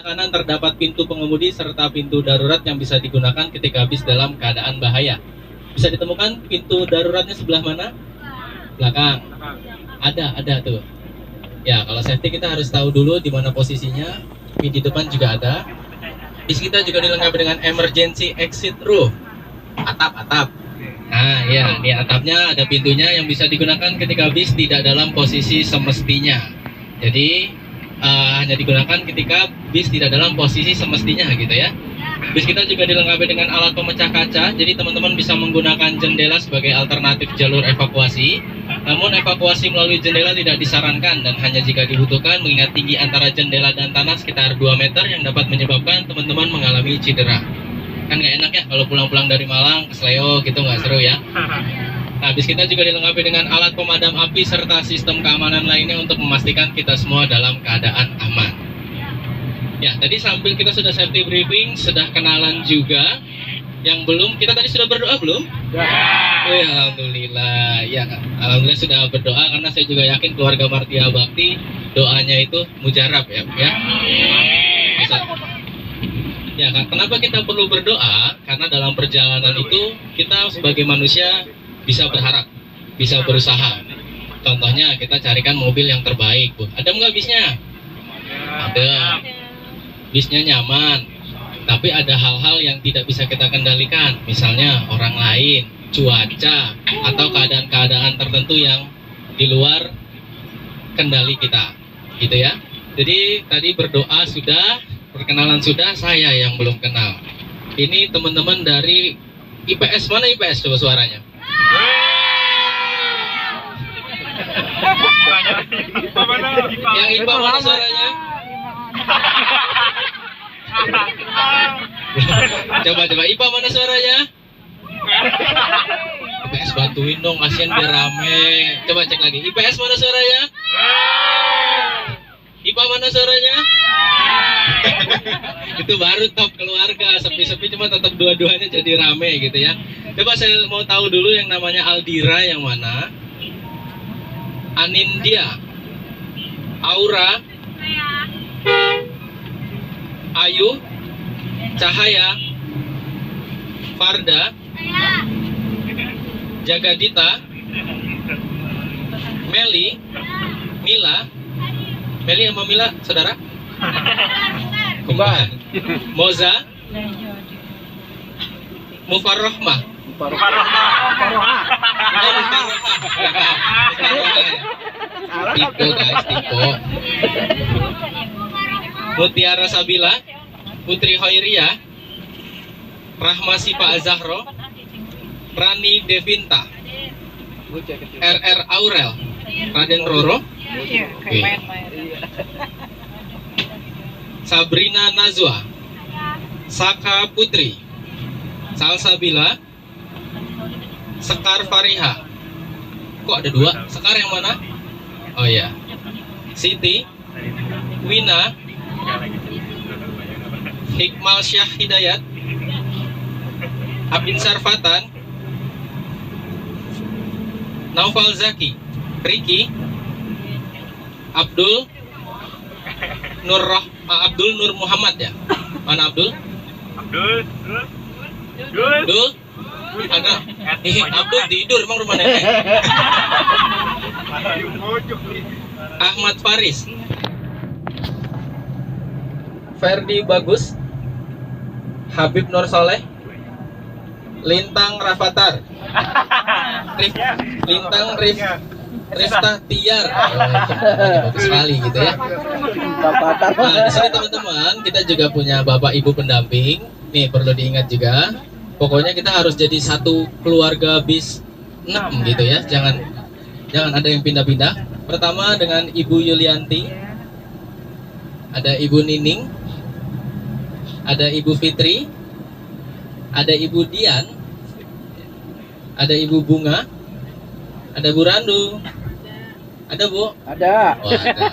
Kanan terdapat pintu pengemudi serta pintu darurat yang bisa digunakan ketika bis dalam keadaan bahaya. Bisa ditemukan pintu daruratnya sebelah mana? Belakang. Ada tuh. Ya, kalau safety kita harus tahu dulu di mana posisinya. Di depan juga ada. Bis kita juga dilengkapi dengan emergency exit roof. Atap. Nah, ya, di atapnya ada pintunya yang bisa digunakan ketika bis tidak dalam posisi semestinya. Jadi hanya digunakan ketika bis tidak dalam posisi semestinya gitu ya. Bis kita juga dilengkapi dengan alat pemecah kaca, jadi teman-teman bisa menggunakan jendela sebagai alternatif jalur evakuasi. Namun evakuasi melalui jendela tidak disarankan dan hanya jika dibutuhkan, mengingat tinggi antara jendela dan tanah sekitar 2 meter yang dapat menyebabkan teman-teman mengalami cedera. Kan nggak enak ya kalau pulang-pulang dari Malang ke Sleo gitu, nggak seru ya. Nah, bis kita juga dilengkapi dengan alat pemadam api serta sistem keamanan lainnya untuk memastikan kita semua dalam keadaan aman. Ya, tadi sambil kita sudah safety briefing, sudah kenalan juga. Yang belum, kita tadi sudah berdoa belum? Ya. Alhamdulillah. Ya, alhamdulillah sudah berdoa karena saya juga yakin keluarga Martia Bakti doanya itu mujarab ya. Bisa. Ya, kenapa kita perlu berdoa? Karena dalam perjalanan itu kita sebagai manusia bisa berharap, bisa berusaha. Contohnya kita carikan mobil yang terbaik, Bu. Ada nggak bisnya? Ada. Bisnya nyaman, tapi ada hal-hal yang tidak bisa kita kendalikan. Misalnya orang lain, cuaca, atau keadaan-keadaan tertentu yang di luar kendali kita, gitu ya. Jadi tadi berdoa sudah, perkenalan sudah, saya yang belum kenal. Ini teman-teman dari IPS, mana IPS coba suaranya? Yang IPA mana suaranya? Coba IPA mana suaranya? IPS bantuin dong, kasihan biar rame. Coba cek lagi, IPS mana suaranya? IPA mana suaranya? Itu baru top keluarga, sepi-sepi cuma tetap dua-duanya jadi rame gitu ya. Coba saya mau tahu dulu yang namanya Aldira yang mana? Anindya, Aura, Ayu, Cahaya, Farda, Jagadita, Meli, Mila. Meli sama Mila saudara? Kembar. Moza, Mufarrohmah. Tipe guys, tipe. Mutiara Sabila, Putri Hoiria, Rahma Sipa Azahro, Rani Devinta, RR Aurel, Raden Roro, Sabrina Nazwa, Saka Putri, Salsabila, Sekar Fariha. Kok ada dua? Sekar yang mana? Oh iya. Siti, Wina, Hikmal Syah Hidayat, Abin Sarfatan, Naufal Zaki, Riki, Abdul Nur Muhammad ya. Mana Abdul? Abdul? Ada. Abdul tidur emang rumah nenek. Ahmad Faris, Ferdi Bagus, Habib Nur Soleh, Lintang Rafathar, Rifta Tiar. Bagus sekali gitu ya. Nah, di sini teman-teman kita juga punya bapak ibu pendamping. Nih perlu diingat juga. Pokoknya kita harus jadi satu keluarga bis 6 gitu ya. Jangan ada yang pindah-pindah. Pertama dengan Ibu Yulianti, ada Ibu Nining, ada Ibu Fitri, ada Ibu Dian, ada Ibu Bunga, ada Bu Randu, ada Bu? Ada. Oh, ada.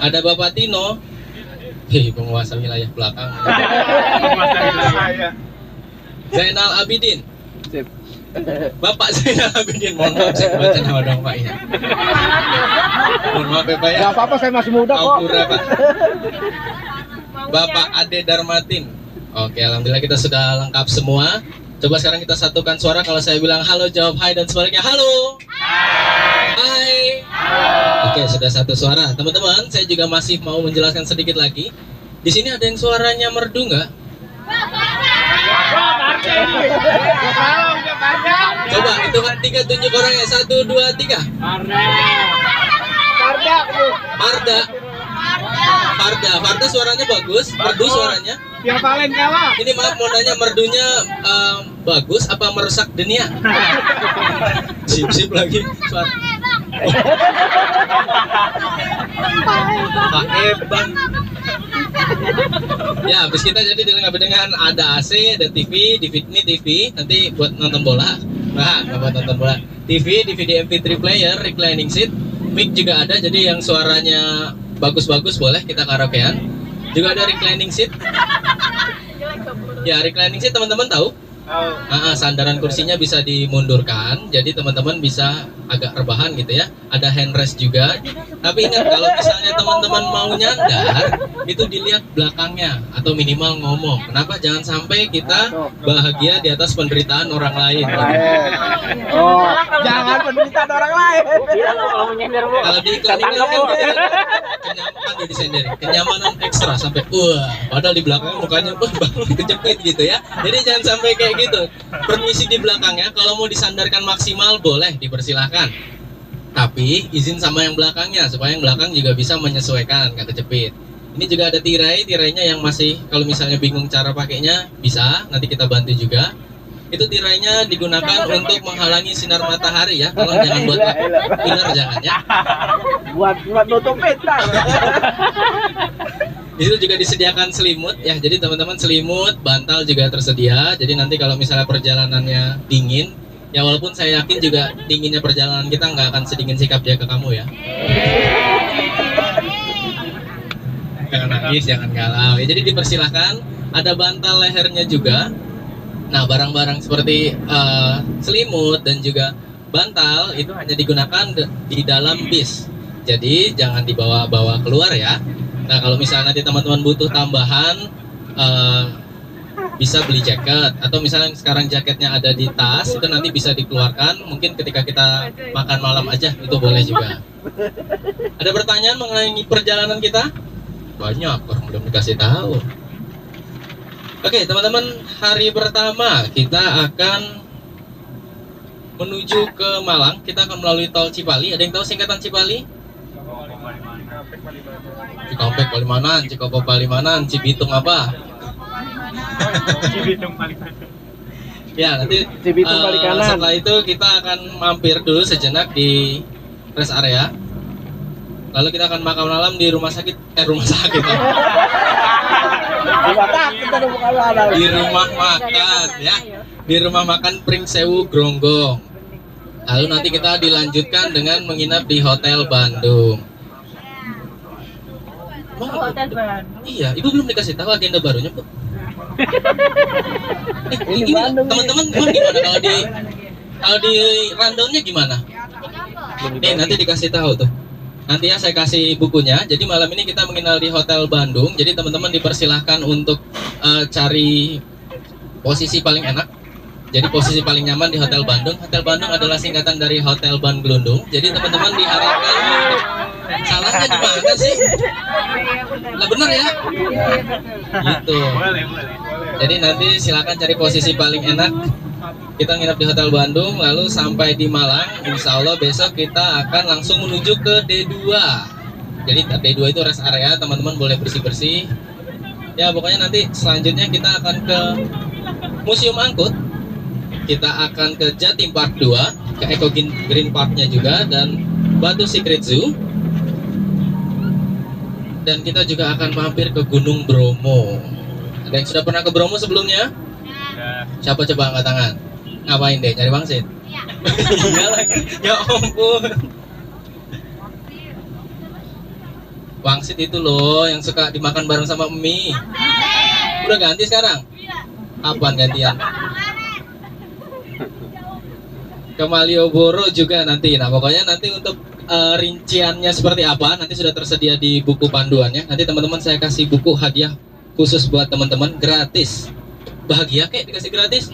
Ada Bapak Tino, penguasa wilayah belakang. Zainal Abidin, Bapak saya Abidin, mohon maaf saya baca nama dong Pak ya. Mohon maaf ya Pak ya. Gak apa-apa, saya masih muda kok. Aupura Pak. Bapak Ade Darmatin. Oke, alhamdulillah kita sudah lengkap semua. Coba sekarang kita satukan suara, kalau saya bilang halo jawab hai dan sebaliknya halo. Hai. Oke, sudah satu suara. Teman-teman, saya juga masih mau menjelaskan sedikit lagi. Di sini ada yang suaranya merdu nggak? Coba hitungan 3 tunjuk orangnya. 1, 2, 3. Farda suaranya bagus. Merdu suaranya. Yang paling kalah. Ini maaf mau nanya, merdunya bagus apa merusak dunia? Sip lagi. Pak Ebang. Ya, habis kita jadi dilengkapi dengan ada AC, ada TV, DVD TV, nanti buat nonton bola. Nah, nggak buat nonton bola. TV, DVD MP3 player, reclining seat, mic juga ada, jadi yang suaranya bagus-bagus boleh kita karaokean. Juga ada reclining seat. Ya, reclining seat teman-teman tahu? Sandaran kursinya bisa dimundurkan, jadi teman-teman bisa agak rebahan gitu ya. Ada handrest juga. Tapi ingat, kalau misalnya teman-teman mau nyandar, itu dilihat belakangnya atau minimal ngomong. Kenapa? Jangan sampai kita bahagia di atas penderitaan orang lain. Oh, jangan penderitaan orang lain. Kalau di iklan kan kenyamanan di sendiri, kenyamanan ekstra sampai padahal di belakang mukanya kejepit gitu ya. Jadi jangan sampai kayak gitu. Permisi di belakangnya, kalau mau disandarkan maksimal boleh, dipersilahkan. Tapi izin sama yang belakangnya supaya yang belakang juga bisa menyesuaikan, nggak kejepit. Ini juga ada tirainya yang masih kalau misalnya bingung cara pakainya bisa, nanti kita bantu juga. Itu tirainya digunakan untuk menghalangi sinar matahari ya. Tolong jangan buat pilar, jangan ya. Buat nutup peta. Itu juga disediakan selimut ya. Jadi teman-teman, selimut, bantal juga tersedia. Jadi nanti kalau misalnya perjalanannya dingin, ya walaupun saya yakin juga dinginnya perjalanan kita nggak akan sedingin sikap dia ke kamu ya. Jangan nangis, jangan galau. Ya, jadi dipersilahkan. Ada bantal lehernya juga. Nah, barang-barang seperti selimut dan juga bantal itu hanya digunakan di dalam bis. Jadi jangan dibawa-bawa keluar ya. Nah, kalau misalnya nanti teman-teman butuh tambahan, bisa beli jaket, atau misalnya sekarang jaketnya ada di tas, itu nanti bisa dikeluarkan. Mungkin ketika kita makan malam aja, itu boleh juga. Ada pertanyaan mengenai perjalanan kita? Banyak, orang belum dikasih tahu. Oke, teman-teman, hari pertama kita akan menuju ke Malang. Kita akan melalui tol Cipali. Ada yang tahu singkatan Cipali? Cikampek Palimanan, Cikopo Palimanan, Cibitung apa? Cibitung Palimanan. Ya, nanti Cibitung Palikanan. Setelah itu kita akan mampir dulu sejenak di rest area. Lalu kita akan makan malam di rumah sakit. Di rumah makan ya. Di rumah makan Pringsewu Gronggong. Lalu nanti kita dilanjutkan dengan menginap di Hotel Bandung. Hotel Bandung. Iya, Ibu belum dikasih tahu agenda barunya, Bu. Ini teman-teman gimana kalau di rundownnya gimana? Nanti dikasih tahu tuh. Nanti ya saya kasih bukunya. Jadi malam ini kita menginap di Hotel Bandung. Jadi teman-teman dipersilahkan untuk cari posisi paling enak. Jadi posisi paling nyaman di Hotel Bandung. Hotel Bandung adalah singkatan dari Hotel Ban Gelundung. Jadi teman-teman diharapkan, salahnya di mana sih? Lah benar ya? Gitu. Jadi nanti silakan cari posisi paling enak. Kita nginep di Hotel Bandung, lalu sampai di Malang. Insya Allah besok kita akan langsung menuju ke D2. Jadi D2 itu rest area, teman-teman boleh bersih-bersih. Ya pokoknya nanti selanjutnya kita akan ke Museum Angkut. Kita akan ke Jatim Park 2, ke Eco Green Parknya juga, dan Batu Secret Zoo. Dan kita juga akan mampir ke Gunung Bromo. Ada yang sudah pernah ke Bromo sebelumnya? Siapa coba angkat tangan? Ngapain deh? Cari wangsit? Iya lagi. Ya ampun. Wangsit itu loh yang suka dimakan bareng sama mie. Udah ganti sekarang? Apaan gantian? ke Malioboro juga nanti. Nah, pokoknya nanti untuk rinciannya seperti apa nanti sudah tersedia di buku panduannya. Nanti teman-teman saya kasih buku hadiah khusus buat teman-teman gratis. Bahagia kek dikasih gratis?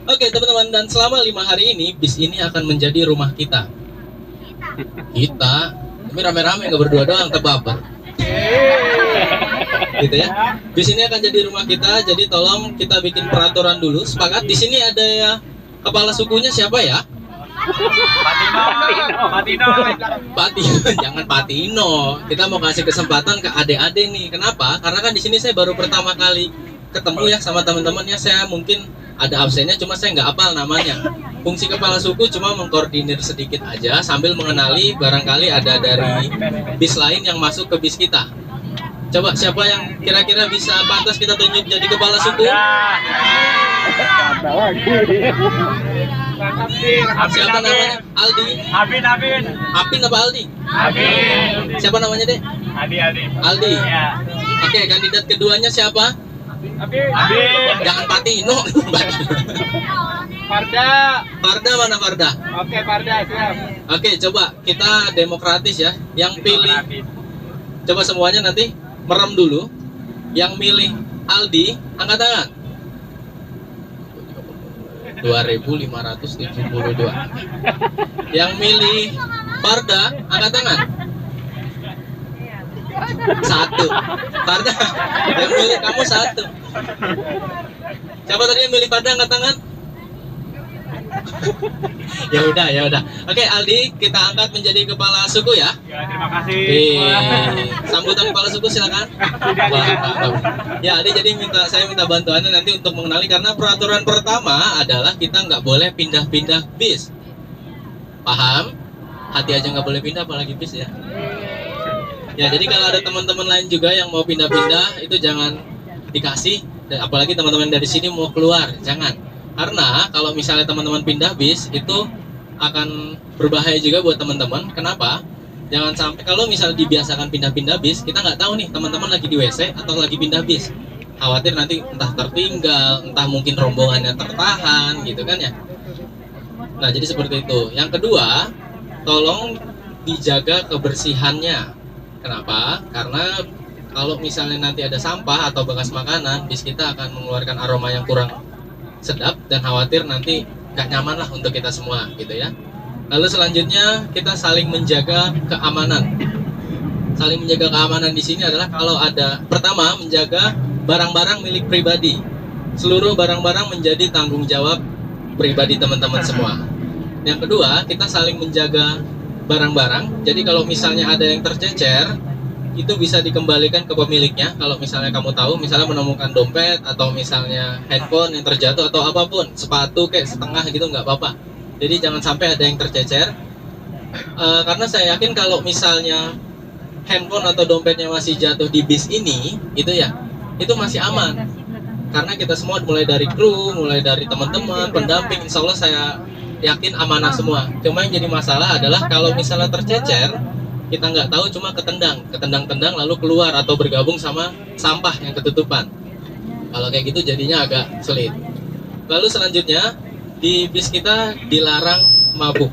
Oke teman-teman, dan selama 5 hari ini bis ini akan menjadi rumah kita. Tapi rame-rame nggak berdua doang, terbaper. Gitu ya. Bis ini akan jadi rumah kita, jadi tolong kita bikin peraturan dulu. Sepakat? Di sini ada ya kepala sukunya siapa ya? Patino. Jangan Patino. Kita mau kasih kesempatan ke adik-adik nih. Kenapa? Karena kan di sini saya baru pertama kali ketemu ya sama teman-temannya. Saya mungkin ada absennya, cuma saya nggak hafal namanya. Fungsi kepala suku cuma mengkoordinir sedikit aja sambil mengenali barangkali ada dari bis lain yang masuk ke bis kita. Coba siapa yang kira-kira bisa pantas kita tunjuk jadi kepala suku? Ada lagi. Siapa namanya? Aldi? Abin. Apin apa Aldi? Abin. Siapa namanya deh? Adi. Aldi. Ya. Oke, kandidat keduanya siapa? Abin. Jangan Patino. Farda. Farda mana Farda? Oke, Farda siap. Oke, coba kita demokratis ya. Yang pilih, coba semuanya nanti merem dulu. Yang milih Aldi, angkat tangan. 2.572. Yang milih Farda, angkat tangan. 1. Farda, yang milih kamu 1. Siapa tadi yang milih Farda, angkat tangan. Ya udah. Oke, Aldi, kita angkat menjadi kepala suku ya. Ya, terima kasih. Sambutan kepala suku silakan. Ya, Aldi, jadi saya minta bantuannya nanti untuk mengenali, karena peraturan pertama adalah kita nggak boleh pindah-pindah bis. Paham? Hati aja nggak boleh pindah, apalagi bis ya. Ya, jadi kalau ada teman-teman lain juga yang mau pindah-pindah, itu jangan dikasih. Dan apalagi teman-teman dari sini mau keluar, jangan. Karena kalau misalnya teman-teman pindah bis, itu akan berbahaya juga buat teman-teman. Kenapa? Jangan sampai kalau misalnya dibiasakan pindah-pindah bis, kita nggak tahu nih teman-teman lagi di WC atau lagi pindah bis. Khawatir nanti entah tertinggal, entah mungkin rombongannya tertahan, gitu kan ya. Nah, jadi seperti itu. Yang kedua, tolong dijaga kebersihannya. Kenapa? Karena kalau misalnya nanti ada sampah atau bekas makanan, bis kita akan mengeluarkan aroma yang kurang sedap dan khawatir nanti nggak nyaman lah untuk kita semua, gitu ya. Lalu selanjutnya kita saling menjaga keamanan. Saling menjaga keamanan di sini adalah kalau ada, pertama, menjaga barang-barang milik pribadi. Seluruh barang-barang menjadi tanggung jawab pribadi teman-teman semua. Yang kedua, kita saling menjaga barang-barang. Jadi kalau misalnya ada yang tercecer, itu bisa dikembalikan ke pemiliknya. Kalau misalnya kamu tahu, misalnya menemukan dompet atau misalnya handphone yang terjatuh atau apapun, sepatu kayak setengah gitu, nggak apa-apa. Jadi jangan sampai ada yang tercecer. Karena saya yakin kalau misalnya handphone atau dompetnya masih jatuh di bis ini, itu masih aman. Karena kita semua mulai dari kru, mulai dari teman-teman, pendamping, insya Allah saya yakin amanah semua. Cuma yang jadi masalah adalah kalau misalnya tercecer, kita nggak tahu, cuma ketendang lalu keluar atau bergabung sama sampah yang ketutupan. Kalau kayak gitu jadinya agak sulit. Lalu selanjutnya, di bis kita dilarang mabuk.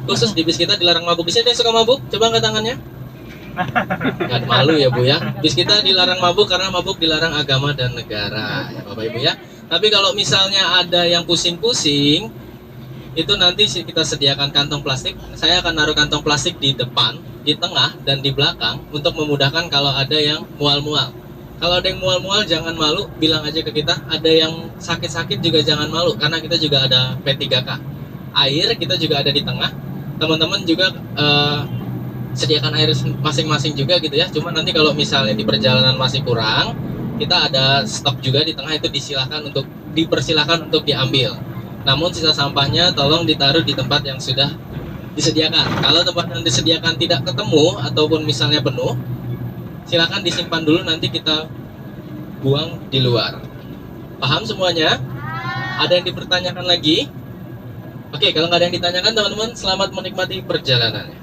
Khusus di bis kita dilarang mabuk. Di sini ada yang suka mabuk? Coba angkat tangannya. Nggak malu ya Bu ya. Bis kita dilarang mabuk karena mabuk dilarang agama dan negara, ya Bapak Ibu ya. Tapi kalau misalnya ada yang pusing-pusing, itu nanti kita sediakan kantong plastik. Saya akan naruh kantong plastik di depan, di tengah, dan di belakang untuk memudahkan kalau ada yang mual-mual. Kalau ada yang mual-mual jangan malu, bilang aja ke kita. Ada yang sakit-sakit juga jangan malu, karena kita juga ada P3K. Air kita juga ada di tengah. Teman-teman juga sediakan air masing-masing juga gitu ya. Cuma nanti kalau misalnya di perjalanan masih kurang, kita ada stok juga di tengah, itu dipersilakan untuk diambil. Namun sisa sampahnya tolong ditaruh di tempat yang sudah disediakan. Kalau tempat yang disediakan tidak ketemu ataupun misalnya penuh, silakan disimpan dulu, nanti kita buang di luar. Paham semuanya? Ada yang dipertanyakan lagi? Oke, kalau nggak ada yang ditanyakan teman-teman, selamat menikmati perjalanannya.